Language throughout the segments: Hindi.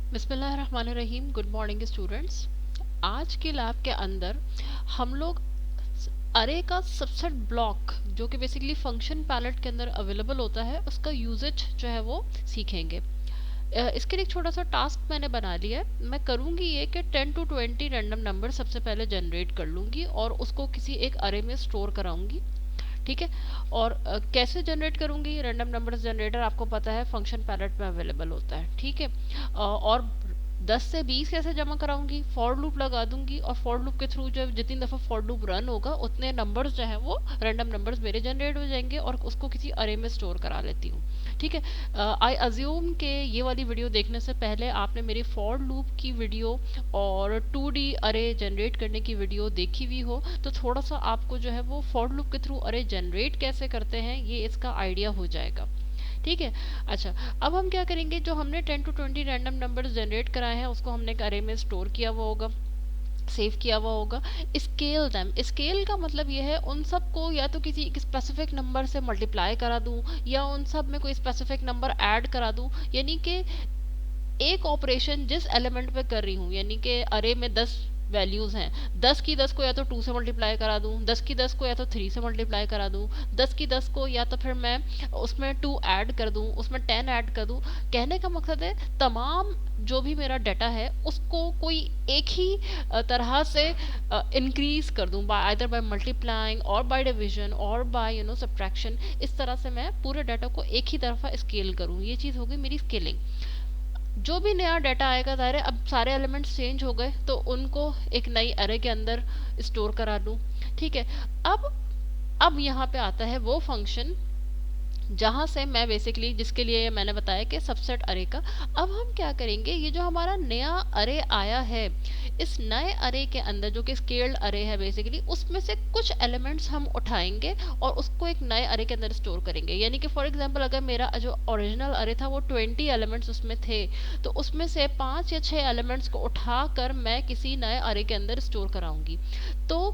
बिस्मिल्लाहिर्रहमानिर्रहीम। Good morning students. आज की लैब के अंदर हम लोग अरे का सबसेट ब्लॉक जो कि बेसिकली फंक्शन पैलेट के अंदर अवेलेबल होता है उसका यूजेज जो है वो सीखेंगे। इसके लिए एक छोटा सा टास्क मैंने बना लिया है। मैं करूँगी ये कि 10 to 20 रैंडम नंबर सबसे पहले जनरेट कर लूँगी और उसको किसी एक अरे में स्टोर कराऊंगी। ठीक है। और कैसे जनरेट करूंगी? रैंडम नंबर्स जनरेटर आपको पता है फंक्शन पैलेट में अवेलेबल होता है। ठीक है। और 10 से 20 कैसे जमा कराऊंगी? फॉर लूप लगा दूंगी और फॉर लूप के थ्रू जब जितनी दफ़ा फॉर लूप रन होगा उतने नंबर्स जो है वो रैंडम नंबर्स मेरे जनरेट हो जाएंगे और उसको किसी अरे में स्टोर करा लेती हूँ। ठीक है। आई अज्यूम के ये वाली वीडियो देखने से पहले आपने मेरी फॉर लूप की वीडियो और 2D अरे जनरेट करने की वीडियो देखी हुई हो तो थोड़ा सा आपको जो है वो फॉर लूप के थ्रू अरे जनरेट कैसे करते हैं ये इसका आइडिया हो जाएगा। ठीक है। अच्छा, अब हम क्या करेंगे? जो हमने 10 to 20 रैंडम नंबर्स जनरेट कराए हैं उसको हमने एक अरे में स्टोर किया हुआ होगा, सेव किया हुआ होगा। स्केल दैम, स्केल का मतलब ये है उन सब को या तो किसी एक स्पेसिफिक नंबर से मल्टीप्लाई करा दूं या उन सब में कोई स्पेसिफिक नंबर ऐड करा दूं। यानी कि एक ऑपरेशन जिस एलिमेंट पे कर रही हूँ, यानी कि अरे में 10 वैल्यूज हैं, 10 की 10 को या तो 2 से मल्टीप्लाई करा दूं, 10 की 10 को या तो 3 से मल्टीप्लाई करा दूं, 10 की 10 को या तो फिर मैं उसमें 2 ऐड कर दूं, उसमें 10 ऐड कर दूं। कहने का मकसद है तमाम जो भी मेरा डाटा है उसको कोई एक ही तरह से इंक्रीज कर दूं, बाय आइदर बाय मल्टीप्लाइंग और बाय डिवीजन और बाय सब्ट्रैक्शन। इस तरह से मैं पूरे डाटा को एक ही तरफा स्केल करूं। ये चीज़ हो गई मेरी स्केलिंग। जो भी नया डाटा आएगा, ज़ाहिर है अब सारे एलिमेंट्स चेंज हो गए तो उनको एक नई अरे के अंदर स्टोर करा लूँ। ठीक है। अब यहाँ पे आता है वो फंक्शन जहाँ से मैं बेसिकली जिसके लिए मैंने बताया कि सबसेट अरे का। अब हम क्या करेंगे? ये जो हमारा नया अरे आया है इस नए अरे के अंदर जो कि स्केल्ड अरे है बेसिकली उसमें से कुछ एलिमेंट्स हम उठाएंगे और उसको एक नए अरे के अंदर स्टोर करेंगे। यानी कि फॉर एग्जांपल अगर मेरा जो ओरिजिनल अरे था वो 20 एलिमेंट्स उसमें थे तो उसमें से 5 या 6 एलिमेंट्स को उठाकर मैं किसी नए अरे के अंदर स्टोर कराऊंगी। तो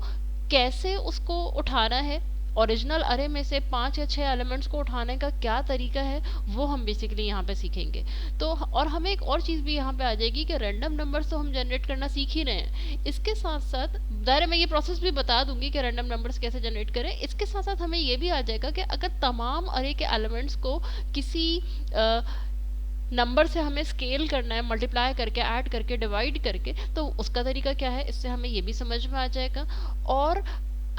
कैसे उसको उठाना है? ओरिजिनल अरे में से 5 या 6 एलिमेंट्स को उठाने का क्या तरीका है वो हम बेसिकली यहाँ पे सीखेंगे। तो और हमें एक और चीज़ भी यहाँ पे आ जाएगी कि रैंडम नंबर्स तो हम जनरेट करना सीख ही रहे हैं, इसके साथ साथ दायरे में ये प्रोसेस भी बता दूंगी कि रैंडम नंबर्स कैसे जनरेट करें। इसके साथ साथ हमें ये भी आ जाएगा कि अगर तमाम अरे के एलिमेंट्स को किसी नंबर से हमें स्केल करना है, मल्टीप्लाई करके, ऐड करके, डिवाइड करके, तो उसका तरीका क्या है इससे हमें ये भी समझ में आ जाएगा। और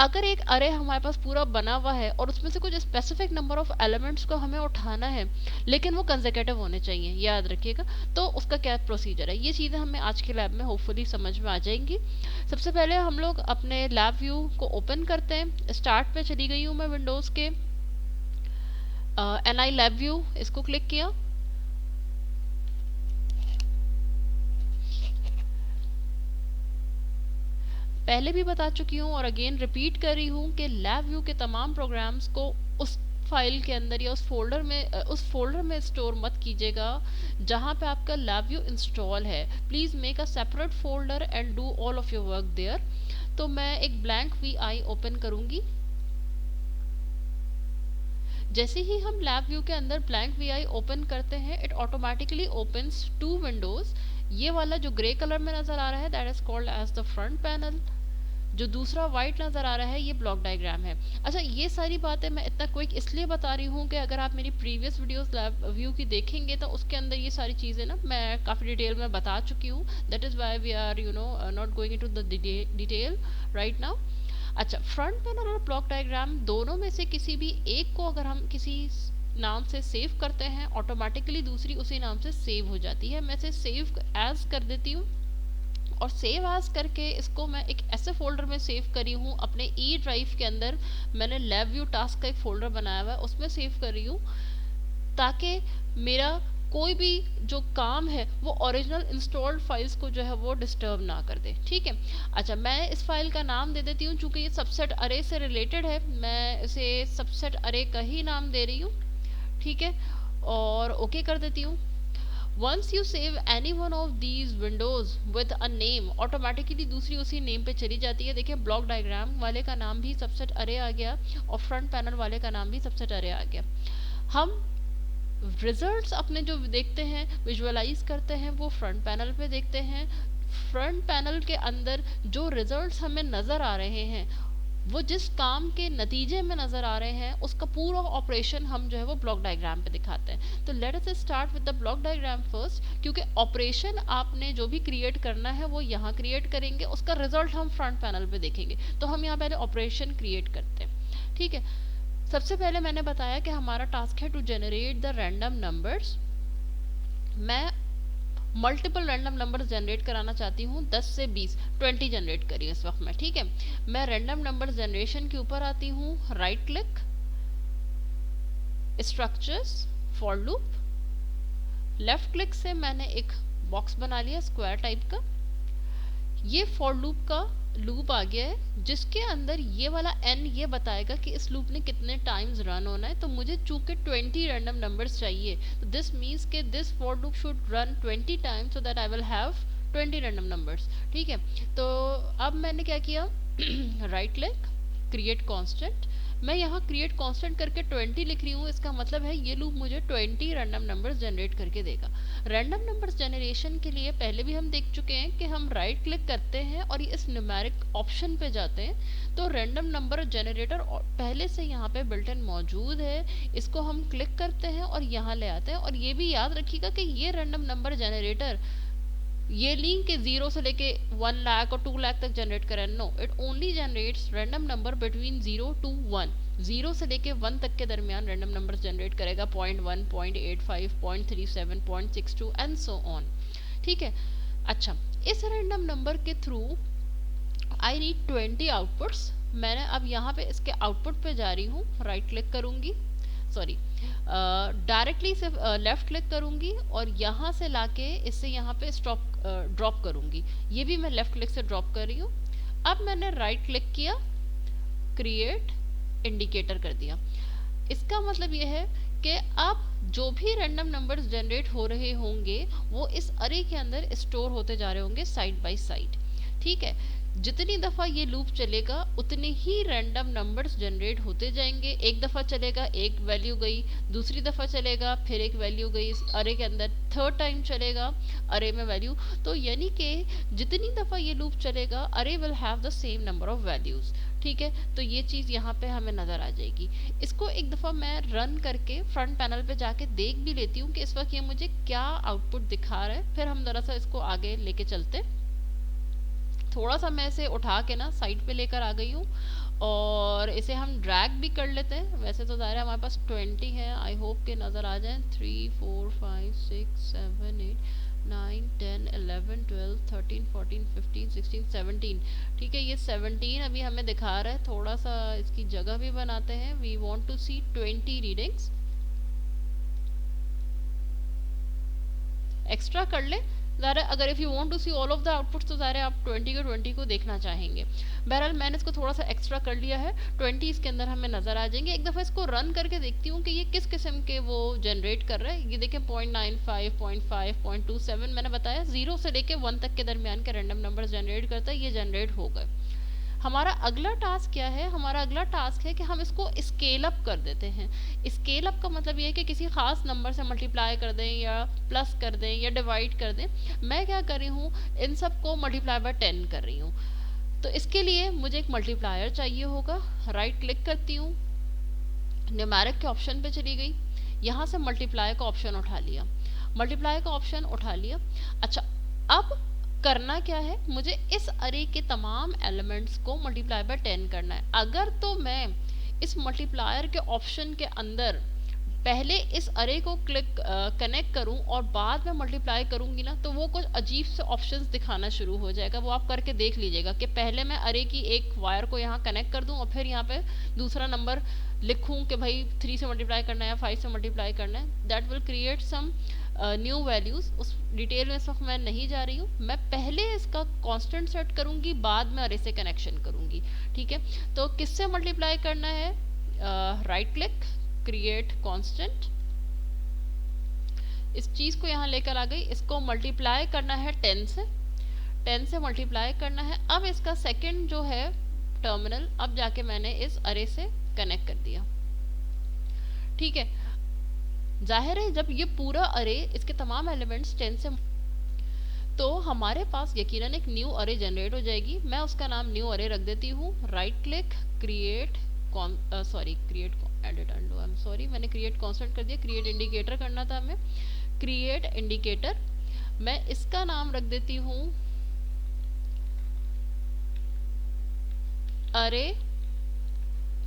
अगर एक अरे हमारे पास पूरा बना हुआ है और उसमें से कुछ स्पेसिफिक नंबर ऑफ एलिमेंट्स को हमें उठाना है लेकिन वो कंसेक्यूटिव होने चाहिए, याद रखिएगा, तो उसका क्या प्रोसीजर है, ये चीज़ें हमें आज के लैब में होपफुली समझ में आ जाएंगी। सबसे पहले हम लोग अपने लैब व्यू को ओपन करते हैं। स्टार्ट पे चली गई हूँ मैं विंडोज़ के, एन आई लैब व्यू इसको क्लिक किया। पहले भी बता चुकी हूँ और अगेन रिपीट कर रही हूँ कि लैब व्यू के तमाम प्रोग्राम्स को उस फाइल के अंदर या उस फोल्डर में स्टोर मत कीजिएगा जहाँ पे आपका लैब व्यू इंस्टॉल है। Please make a separate folder and do all of your work there. तो मैं एक ब्लैंक वी आई ओपन करूँगी। जैसे ही हम लैब व्यू के अंदर ब्लैंक वी आई ओपन करते हैं इट ऑटोमेटिकली ओपन्स 2 विंडोज। ये वाला जो ग्रे कलर में नज़र आ रहा है that is called as the front panel, जो दूसरा वाइट नज़र आ रहा है ये ब्लॉक डायग्राम है। अच्छा, ये सारी बातें मैं इतना क्विक इसलिए बता रही हूँ कि अगर आप मेरी प्रीवियस वीडियोस लैब व्यू की देखेंगे तो उसके अंदर ये सारी चीज़ें ना मैं काफ़ी डिटेल में बता चुकी हूँ। That is why we are not going into the detail right now. अच्छा, फ्रंट पैनल और ब्लॉक डायग्राम दोनों में से किसी भी एक को अगर हम किसी नाम से सेव करते हैं ऑटोमेटिकली दूसरी उसी नाम से सेव हो जाती है। मैं इसे सेव एज कर देती हूँ और सेव एज करके इसको मैं एक ऐसे फोल्डर में सेव करी हूँ अपने ई ड्राइव के अंदर। मैंने लैब व्यू टास्क का एक फोल्डर बनाया हुआ है उसमें सेव कर रही हूँ ताकि मेरा कोई भी जो काम है वो ओरिजिनल इंस्टॉल्ड फाइल्स को जो है वो डिस्टर्ब ना कर दे। ठीक है। अच्छा, मैं इस फाइल का नाम दे देती हूँ चूंकि ये सबसेट अरे से रिलेटेड है, मैं इसे सबसेट अरे का ही नाम दे रही हूँ। ठीक है। और ओके कर देती हूँ। Once you save any one of these windows with a name automatically दूसरी उसी नेम पे चली जाती है। देखिए, ब्लॉक डायग्राम वाले का नाम भी सबसेट अरे आ गया और फ्रंट पैनल वाले का नाम भी सबसेट अरे आ गया। हम रिजल्ट्स अपने जो देखते हैं, विजुअलाइज करते हैं, वो फ्रंट पैनल पे देखते हैं। फ्रंट पैनल के अंदर जो रिजल्ट्स हमें नज़र आ रहे हैं, वो जिस काम के नतीजे में नज़र आ रहे हैं, उसका पूरा ऑपरेशन हम जो है वो ब्लॉक डायग्राम पे दिखाते हैं। तो let us start with the block diagram first, क्योंकि ऑपरेशन आपने जो भी क्रिएट करना है वो यहाँ क्रिएट करेंगे, उसका रिजल्ट हम फ्रंट पैनल पे देखेंगे। तो हम यहाँ पहले ऑपरेशन क्रिएट करते हैं, ठीक है। सबसे पहले मैंने बताया कि हमारा टास्क है to generate the random numbers. मैं मल्टीपल रैंडम नंबर्स जनरेट कराना चाहती हूँ, 10 से 20, 20 जनरेट करी इस वक्त मैं, ठीक है। मैं रैंडम नंबर्स जनरेशन के ऊपर आती हूँ, right click, structures, for loop, left click से मैंने एक बॉक्स बना लिया स्क्वायर टाइप का। ये फॉर लूप का लूप आ गया है, जिसके अंदर ये वाला n ये बताएगा कि इस लूप ने कितने टाइम्स रन होना है। तो मुझे चूंकि 20 रैंडम नंबर्स चाहिए, तो दिस मीन्स के this for loop should run 20 times, so that I will have 20 random numbers, ठीक है। तो अब मैंने क्या किया, राइट क्लिक, क्रिएट कांस्टेंट। मैं यहाँ क्रिएट कांस्टेंट करके 20 लिख रही हूँ, इसका मतलब है ये लूप मुझे 20 रैंडम नंबर्स जनरेट करके देगा। रैंडम नंबर्स जनरेशन के लिए पहले भी हम देख चुके हैं कि हम राइट क्लिक करते हैं और इस न्यूमेरिक ऑप्शन पे जाते हैं, तो रैंडम नंबर जनरेटर पहले से यहाँ पे बिल्ट इन मौजूद है। इसको हम क्लिक करते हैं और यहाँ ले आते हैं। और ये भी याद रखिएगा कि ये रैंडम नंबर जनरेटर ये लिंक के 0 से लेके 1 लाख और 2 लाख तक जनरेट करें, no, it only generates random number between 0 to 1। 0 से लेके 1 तक के दरमियान रैंडम नंबर्स जनरेट करेगा, 0.1, 0.85, 0.37, 0.62 एंड सो ऑन, ठीक है। अच्छा, इस रैंडम नंबर के थ्रू आई नीड 20 आउटपुट्स। मैंने अब यहाँ पे इसके आउटपुट पे जा रही हूँ, राइट क्लिक करूँगी, सॉरी डायरेक्टली सिर्फ लेफ्ट क्लिक करूंगी और यहाँ से लाके इससे यहाँ पे स्टॉप ड्रॉप करूंगी। ये भी मैं लेफ्ट क्लिक से ड्रॉप कर रही हूँ। अब मैंने राइट क्लिक किया, क्रिएट इंडिकेटर कर दिया। इसका मतलब ये है कि अब जो भी रैंडम नंबर्स जनरेट हो रहे होंगे वो इस अरे के अंदर स्टोर होते जा रहे होंगे साइड बाय साइड, ठीक है। जितनी दफ़ा ये लूप चलेगा उतने ही रैंडम नंबर्स जनरेट होते जाएंगे। एक दफ़ा चलेगा एक वैल्यू गई, दूसरी दफ़ा चलेगा फिर एक वैल्यू गई इस अरे के अंदर, थर्ड टाइम चलेगा अरे में वैल्यू। तो यानी कि जितनी दफ़ा ये लूप चलेगा अरे will have the same number of values, ठीक है। तो ये चीज़ यहाँ पे हमें नज़र आ जाएगी। इसको एक दफ़ा मैं रन करके फ्रंट पैनल पे जाके देख भी लेती हूँ कि इस वक्त ये मुझे क्या आउटपुट दिखा रहा है। फिर हम ज़रा सा इसको आगे लेके चलते। थोड़ा सा मैं इसे उठा के ना साइड पे लेकर आ गई हूँ और इसे हम ड्रैग भी कर लेते हैं। वैसे तो ज़ाहिर है हमारे पास 20 है, आई होप के नज़र आ जाए। 3 4 5 6 7 8 9 10 11 12 13 14 15 16 17, ठीक है। ये 17 अभी हमें दिखा रहा है। थोड़ा सा इसकी जगह भी बनाते हैं। We want to see 20 readings, extra कर ले। ज़ाहिर है अगर if you want to see all of the outputs तो ज़ाहिर है आप 20 के 20 को देखना चाहेंगे। बहरहाल मैंने इसको थोड़ा सा एक्स्ट्रा कर लिया है, 20 इसके अंदर हमें नज़र आ जाएंगे। एक दफ़ा इसको रन करके देखती हूँ कि ये किस किस्म के वो जनरेट कर रहा है। ये देखें 0.95, 0.5, 0.27, मैंने बताया 0 से लेके 1 तक के दरमियान के रैंडम नंबर जनरेट करता है। ये जनरेट हो गए। हमारा अगला टास्क क्या है? हमारा अगला टास्क है कि हम इसको स्केल अप कर देते हैं। स्केल अप का मतलब ये है कि किसी खास नंबर से मल्टीप्लाई कर दें या प्लस कर दें या डिवाइड कर दें। मैं क्या कर रही हूँ, इन सब को मल्टीप्लाई बाय 10 कर रही हूँ। तो इसके लिए मुझे एक मल्टीप्लायर चाहिए होगा। राइट क्लिक करती हूँ, न्यूमेरिक के ऑप्शन पे चली गई, यहाँ से मल्टीप्लाई का ऑप्शन उठा लिया, मल्टीप्लाई का ऑप्शन उठा लिया। अच्छा, अब करना क्या है, मुझे इस अरे के तमाम एलिमेंट्स को मल्टीप्लाई बाय 10 करना है। अगर तो मैं इस मल्टीप्लायर के ऑप्शन के अंदर पहले इस अरे को क्लिक कनेक्ट करूं और बाद में मल्टीप्लाई करूंगी ना, तो वो कुछ अजीब से ऑप्शंस दिखाना शुरू हो जाएगा। वो आप करके देख लीजिएगा कि पहले मैं अरे की एक वायर को यहाँ कनेक्ट कर दूं और फिर यहाँ पे दूसरा नंबर लिखूं कि भाई 3 से मल्टीप्लाई करना है या 5 से मल्टीप्लाई करना है। That will create some new values. उस डिटेल में इस वक्त मैं नहीं जा रही हूँ। मैं पहले इसका कांस्टेंट सेट करूंगी, बाद में अरे से कनेक्शन करूंगी, ठीक है। तो किससे मल्टीप्लाई करना है? राइट क्लिक, क्रिएट कांस्टेंट, इस चीज को यहाँ लेकर आ गई। इसको मल्टीप्लाई करना है 10 से, 10 से मल्टीप्लाई करना है। अब इसका सेकंड जो है टर्मिनल, अब जाके मैंने इस अरे से कनेक्ट कर दिया, ठीक है। जाहिर है जब ये पूरा अरे इसके तमाम एलिमेंट्स 10 से, तो हमारे पास यकीनन एक न्यू अरे जनरेट हो जाएगी। मैं उसका नाम न्यू अरे रख देती हूँ। Right click, create create edit undo, I am sorry, मैंने क्रिएट कॉन्स्टेंट कर दिया, क्रिएट इंडिकेटर करना था हमें। क्रिएट इंडिकेटर, मैं इसका नाम रख देती हूँ अरे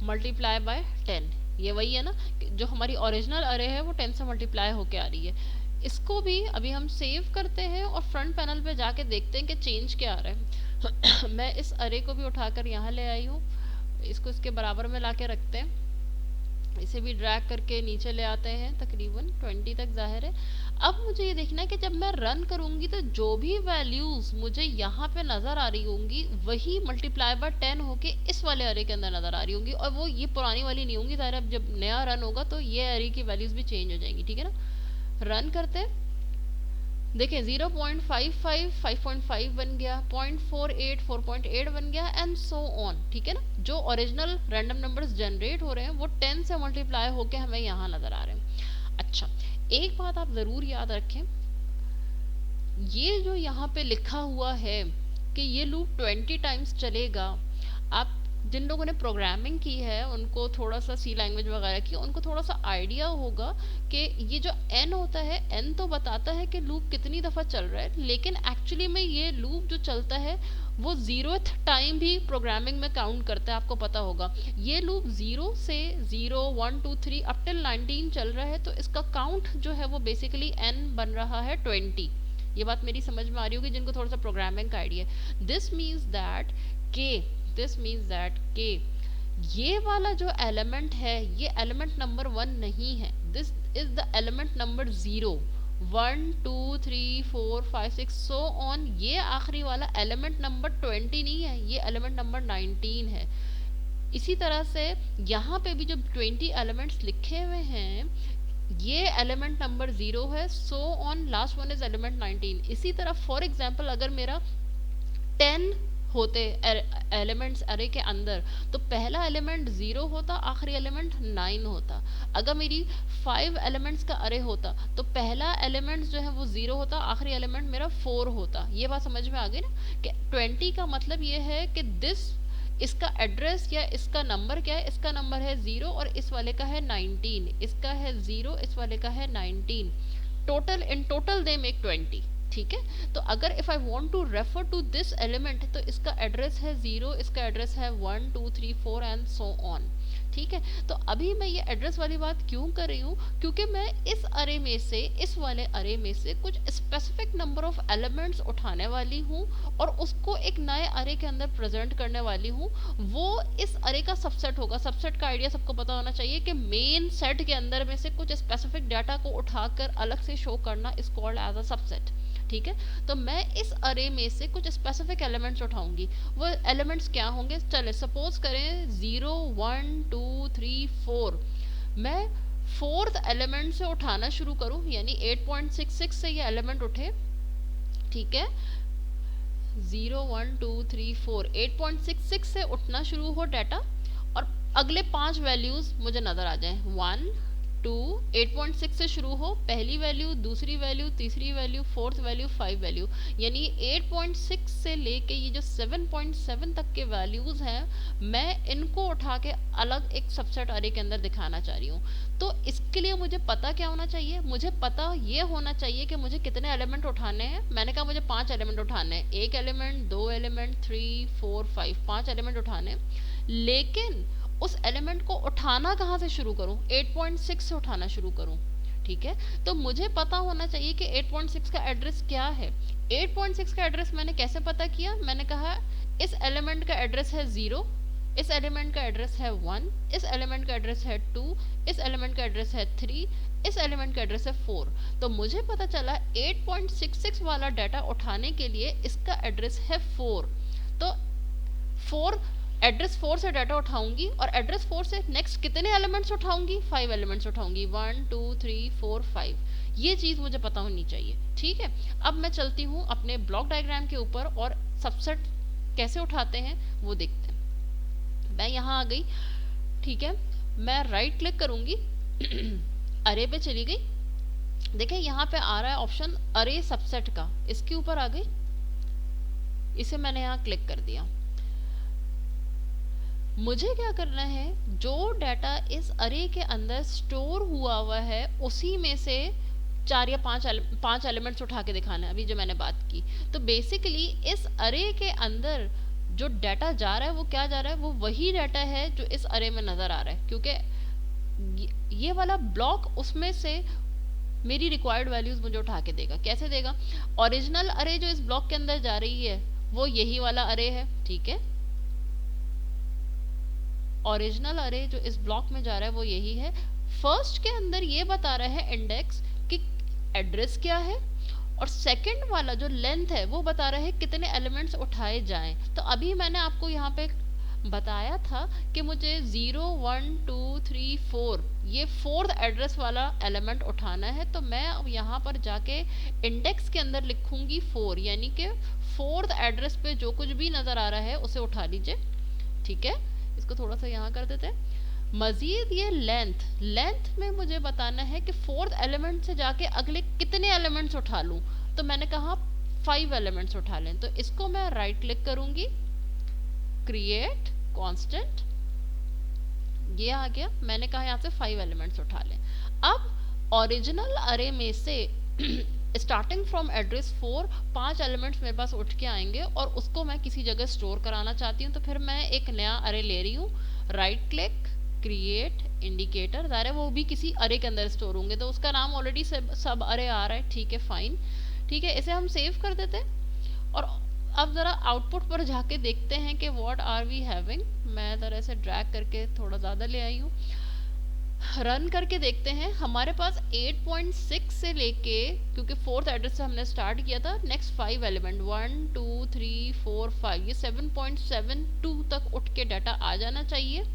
मल्टीप्लाई बाय 10। ये वही है ना जो हमारी ओरिजिनल अरे है वो 10 से मल्टीप्लाई होके आ रही है। इसको भी अभी हम सेव करते हैं और फ्रंट पैनल पे जाके देखते हैं कि चेंज क्या आ रहा है। मैं इस अरे को भी उठाकर यहाँ ले आई हूँ, इसको इसके बराबर में लाके रखते हैं। इसे भी ड्रैग करके नीचे ले आते हैं तकरीबन 20 तक, जाहिर है। अब मुझे ये देखना है कि जब मैं रन करूंगी तो जो भी वैल्यूज मुझे यहाँ पे नजर आ रही होंगी वही मल्टीप्लाई बाय 10 होके इस वाले अरे के अंदर नजर आ रही होंगी, और वो ये पुरानी वाली नहीं होंगी। जाहिर है अब जब नया रन होगा तो ये अरे की वैल्यूज भी चेंज हो जाएंगी, ठीक है ना। रन करते हैं, देखें 0.55 5.5 बन गया, 0.48 4.8 बन गया, एंड सो ऑन, ठीक है ना। जो ओरिजिनल रैंडम नंबर्स जनरेट हो रहे हैं वो 10 से मल्टीप्लाई होके हमें यहाँ नजर आ रहे हैं। अच्छा, एक बात आप जरूर याद रखें, ये जो यहाँ पे लिखा हुआ है कि ये लूप 20 टाइम्स चलेगा, आप जिन लोगों ने प्रोग्रामिंग की है उनको थोड़ा सा सी लैंग्वेज वगैरह की, उनको थोड़ा सा आइडिया होगा कि ये जो n होता है, n तो बताता है कि लूप कितनी दफ़ा चल रहा है, लेकिन एक्चुअली में ये लूप जो चलता है वो 0th टाइम भी प्रोग्रामिंग में काउंट करता है। आपको पता होगा ये लूप 0 से 0 1 2 3 अप टिल 19 चल रहा है, तो इसका काउंट जो है वो बेसिकली n बन रहा है 20। ये बात मेरी समझ में आ रही होगी जिनको थोड़ा सा प्रोग्रामिंग का आइडिया है। दिस मीन्स दैट के ये वाला जो एलिमेंट है ये एलिमेंट नंबर 1 नहीं है, this is the element number 0। 1 2 3 4 5 6 so on, ये आखिरी वाला एलिमेंट नंबर 20 नहीं है, ये एलिमेंट नंबर 19 है। इसी तरह से यहाँ पे भी जो 20 एलिमेंट्स लिखे हुए हैं ये एलिमेंट नंबर 0 है, so on last one is element 19। इसी तरह फॉर एग्जांपल अगर मेरा 10 होते एलिमेंट्स अरे के अंदर, तो पहला एलिमेंट 0 होता, आखिरी एलिमेंट 9 होता। अगर मेरी 5 एलिमेंट्स का अरे होता तो पहला एलिमेंट जो है वो 0 होता, आखिरी एलिमेंट मेरा 4 होता। ये बात समझ में आ गई ना कि 20 का मतलब ये है कि इसका एड्रेस या इसका नंबर क्या है, इसका नंबर है 0 और इस वाले का है 19, इसका है 0 इस वाले का है 19, total in total they make 20, ठीक है। तो अगर if I want to refer to this element तो इसका एड्रेस है 0, इसका एड्रेस है 1 2 3 4 एंड सो ऑन, ठीक है। तो अभी मैं ये एड्रेस वाली बात क्यों कर रही हूँ, क्योंकि मैं इस अरे में से, इस वाले अरे में से कुछ स्पेसिफिक नंबर ऑफ एलिमेंट्स उठाने वाली हूँ और उसको एक नए अरे के अंदर प्रेजेंट करने वाली हूँ। वो इस अरे का सबसेट होगा। सबसेट का आइडिया सबको पता होना चाहिए कि मेन सेट के अंदर में से कुछ स्पेसिफिक डाटा को उठाकर अलग से शो करना is called as a subset, ठीक है। तो मैं इस अरे में से कुछ स्पेसिफिक एलिमेंट्स उठाऊंगी। वो एलिमेंट्स क्या होंगे, चले सपोज करें 0 1 2 3 4, मैं फोर्थ एलिमेंट से उठाना शुरू करूं, यानी 8.66 से ये एलिमेंट उठे, ठीक है। 0 1 2 3 4 8.66 से उठना शुरू हो डाटा, और अगले 5 वैल्यूज मुझे नजर आ जाएं, 1 2 8.6 से शुरू हो, पहली वैल्यू, दूसरी वैल्यू, तीसरी वैल्यू, फोर्थ वैल्यू, 5 वैल्यू, यानी 8.6 से लेके ये जो 7.7 तक के वैल्यूज हैं मैं इनको उठा के अलग एक सबसेट अरे के अंदर दिखाना चाह रही हूँ। तो इसके लिए मुझे पता क्या होना चाहिए, मुझे पता ये होना चाहिए कि मुझे कितने एलिमेंट उठाने हैं। मैंने कहा मुझे 5 एलिमेंट उठाने हैं, एक एलिमेंट, 2 एलिमेंट, 3 4 5, 5 एलिमेंट उठाने, लेकिन उस एलिमेंट को उठाना कहाँ से शुरू करूं, 8.6 से उठाना शुरू करूं, ठीक है। तो मुझे पता होना चाहिए कि 8.6 का एड्रेस क्या है। 8.6 का एड्रेस मैंने कैसे पता किया, मैंने कहा इस एलिमेंट का एड्रेस है 0, इस एलिमेंट का एड्रेस है 1, इस एलिमेंट का एड्रेस है 2, इस एलिमेंट का एड्रेस है 3, इस एलिमेंट का एड्रेस है 4। तो मुझे पता चला 8.66 वाला डाटा उठाने के लिए इसका एड्रेस है 4। तो 4 एड्रेस 4 से डाटा उठाऊंगी और एड्रेस 4 से नेक्स्ट कितने एलिमेंट्स उठाऊंगी, 5 एलिमेंट्स उठाऊंगी, 1 2 3 4 5। ये चीज मुझे पता होनी चाहिए, ठीक है। अब मैं चलती हूँ अपने ब्लॉक डायग्राम के ऊपर और सबसेट कैसे उठाते हैं वो देखते हैं। मैं यहाँ आ गई, ठीक है। मैं राइट क्लिक करूंगी अरे पे चली गई, देखिए यहाँ पे आ रहा है ऑप्शन अरे सबसेट का, इसके ऊपर आ गई, इसे मैंने यहाँ क्लिक कर दिया। मुझे क्या करना है, जो डाटा इस अरे के अंदर स्टोर हुआ है उसी में से 4 या 5 एलिमेंट्स उठा के दिखाना है, अभी जो मैंने बात की। तो बेसिकली इस अरे के अंदर जो डाटा जा रहा है वो क्या जा रहा है, वो वही डाटा है जो इस अरे में नजर आ रहा है, क्योंकि ये वाला ब्लॉक उसमें से मेरी रिक्वायर्ड वैल्यूज मुझे उठा के देगा। कैसे देगा, ओरिजिनल अरे जो इस ब्लॉक के अंदर जा रही है वो यही वाला अरे है, ठीक है, ओरिजिनल अरे जो इस ब्लॉक में जा रहा है वो यही है। फर्स्ट के अंदर ये बता रहा है इंडेक्स कि एड्रेस क्या है, और सेकंड वाला जो लेंथ है वो बता रहा है कितने एलिमेंट्स उठाए जाएं। तो अभी मैंने आपको यहाँ पे बताया था कि मुझे 0 1 2 3 4 ये फोर्थ एड्रेस वाला एलिमेंट उठाना है, तो मैं अब यहाँ पर जाके इंडेक्स के अंदर लिखूंगी 4, यानी कि फोर्थ एड्रेस पे जो कुछ भी नजर आ रहा है उसे उठा लीजिए, ठीक है। इसको थोड़ा सा यहाँ कर देते हैं। मजीद ये लेंथ में मुझे बताना है कि फोर्थ एलिमेंट से जाके अगले कितने एलिमेंट्स उठा लूं, तो मैंने कहा 5 एलिमेंट्स उठा लें। तो इसको मैं राइट क्लिक करूंगी, क्रिएट कांस्टेंट, ये आ गया, मैंने कहा यहाँ से 5 एलिमेंट्स उठा लें। अब ओरिजिनल अरे में से स्टार्टिंग फ्रॉम एड्रेस 4 5 एलिमेंट्स मेरे पास उठ के आएंगे और उसको मैं किसी जगह स्टोर कराना चाहती हूँ, तो फिर मैं एक नया अरे ले रही हूँ, राइट क्लिक, क्रिएट इंडिकेटर, ज़ाहिर है वो भी किसी अरे के अंदर स्टोर होंगे, तो उसका नाम ऑलरेडी सब अरे आ रहा है, ठीक है, फाइन, ठीक है। इसे हम सेव कर देते हैं और अब ज़रा आउटपुट पर जाके देखते हैं कि व्हाट आर वी हैविंग। मैं ज़रा इसे ड्रैग करके थोड़ा ज़्यादा ले आई हूँ, रन करके देखते हैं। हमारे पास 8.6 से लेके, क्योंकि फोर्थ एड्रेस से हमने स्टार्ट किया था, नेक्स्ट 5 एलिमेंट 1 2 3 4 5 ये 7.72 तक उठ के डाटा आ जाना चाहिए।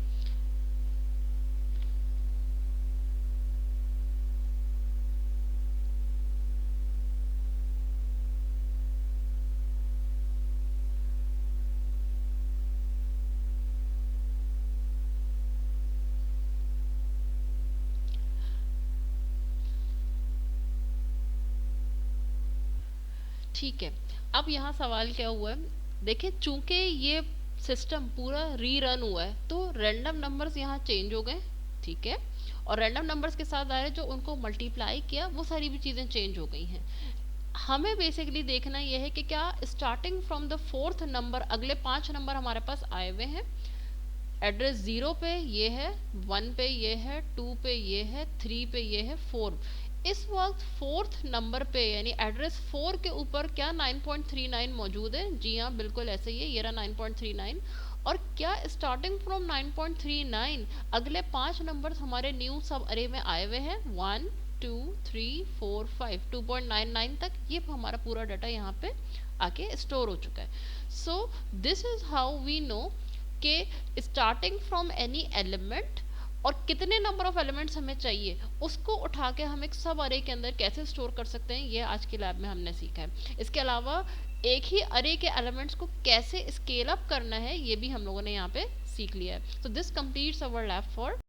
ठीक है, अब यहाँ सवाल क्या हुआ है, देखिए चूंकि ये सिस्टम पूरा रीरन हुआ है तो रैंडम नंबर्स यहाँ चेंज हो गए, ठीक है, और रैंडम नंबर्स के साथ आ रहे जो उनको मल्टीप्लाई किया वो सारी भी चीज़ें चेंज हो गई हैं। हमें बेसिकली देखना यह है कि क्या starting from the fourth number अगले 5 नंबर हमारे पास आए हुए हैं। एड्रेस 0 पे ये है, 1 पे ये है, 2 पे ये है, 3 पे ये है, 4 इस वक्त फोर्थ नंबर पे यानी एड्रेस 4 के ऊपर क्या 9.39 मौजूद है। जी हाँ, बिल्कुल ऐसे ही है, ये रहा 9.39। और क्या स्टार्टिंग फ्रॉम 9.39 अगले 5 नंबर्स हमारे न्यू सब अरे में आए हुए हैं, 1 2 3 4 5 2.99 तक, ये हमारा पूरा डाटा यहाँ पे आके स्टोर हो चुका है। So this is how we know कि स्टार्टिंग फ्रॉम एनी एलिमेंट और कितने नंबर ऑफ एलिमेंट्स हमें चाहिए उसको उठा के हम एक सब अरे के अंदर कैसे स्टोर कर सकते हैं, ये आज की लैब में हमने सीखा है। इसके अलावा एक ही अरे के एलिमेंट्स को कैसे स्केल अप करना है ये भी हम लोगों ने यहाँ पे सीख लिया है। So this completes our lab for